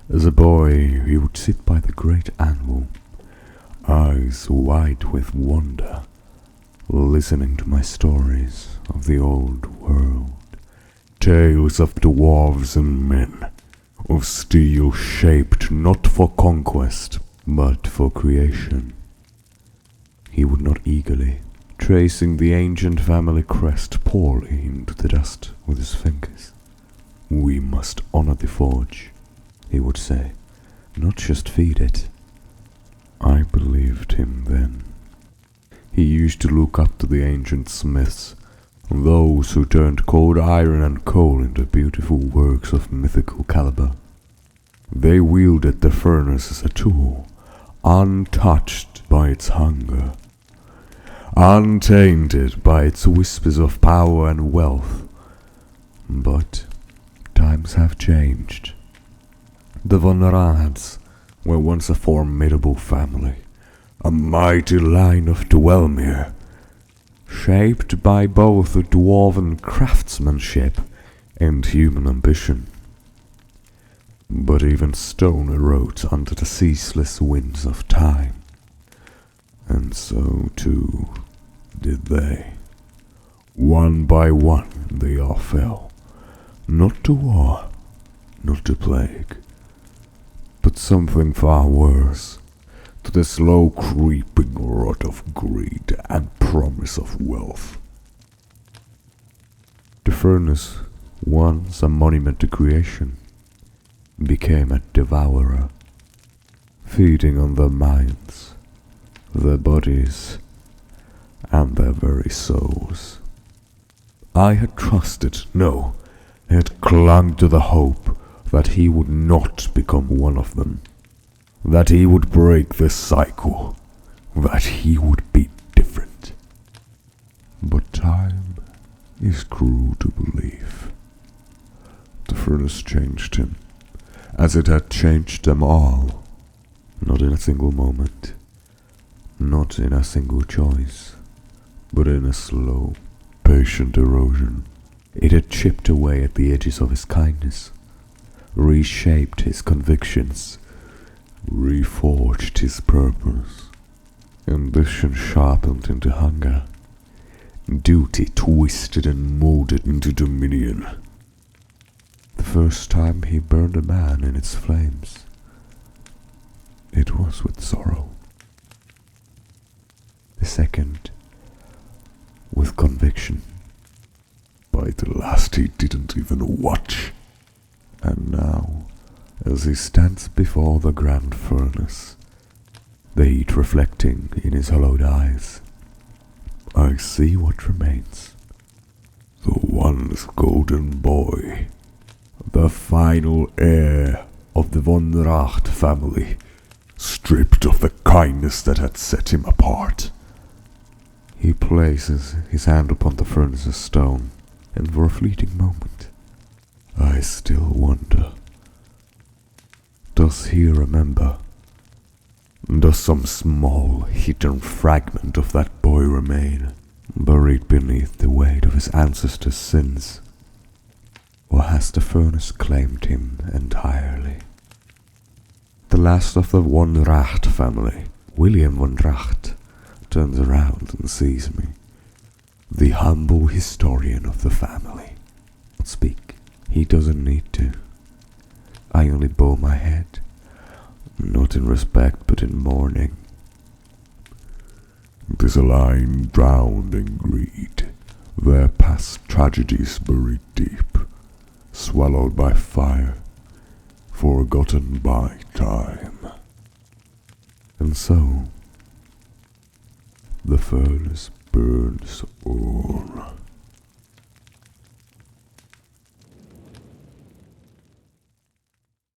As a boy, he would sit by the great anvil, eyes wide with wonder, listening to my stories of the old world, tales of dwarves and men, of steel shaped not for conquest, but for creation. He would not eagerly, tracing the ancient family crest poorly into the dust with his fingers. "We must honor the forge," he would say, "not just feed it." I believed him then. He used to look up to the ancient smiths, those who turned cold iron and coal into beautiful works of mythical caliber. They wielded the furnace as a tool, untouched by its hunger, untainted by its whispers of power and wealth. But times have changed. The Von Rads were once a formidable family, a mighty line of Dwelmere, shaped by both dwarven craftsmanship and human ambition. But even stone erodes under the ceaseless winds of time, and so too did they. One by one they all fell, not to war, not to plague, but something far worse, to the slow creeping rot of greed and promise of wealth. The furnace, once a monument to creation, became a devourer, feeding on their minds, their bodies, and their very souls. I had trusted, no, I had clung to the hope that he would not become one of them, that he would break this cycle, that he would be different. But time is cruel to believe. The furnace changed him, as it had changed them all, not in a single moment, not in a single choice, but in a slow, patient erosion. It had chipped away at the edges of his kindness, reshaped his convictions, reforged his purpose. Ambition sharpened into hunger, duty twisted and molded into dominion. The first time he burned a man in its flames, it was with sorrow. The second, with conviction. By the last he didn't even watch. And now, as he stands before the grand furnace, the heat reflecting in his hollowed eyes, I see what remains. The once golden boy, the final heir of the Von Racht family, stripped of the kindness that had set him apart. He places his hand upon the furnace's stone, and for a fleeting moment, I still wonder. Does he remember? Does some small, hidden fragment of that boy remain, buried beneath the weight of his ancestors' sins? Or has the furnace claimed him entirely? The last of the Von Racht family, William Von Racht, turns around and sees me, the humble historian of the family. Not speak. He doesn't need to. I only bow my head, not in respect but in mourning. It is a line drowned in greed, their past tragedies buried deep, swallowed by fire, forgotten by time. And so, the furnace burns on.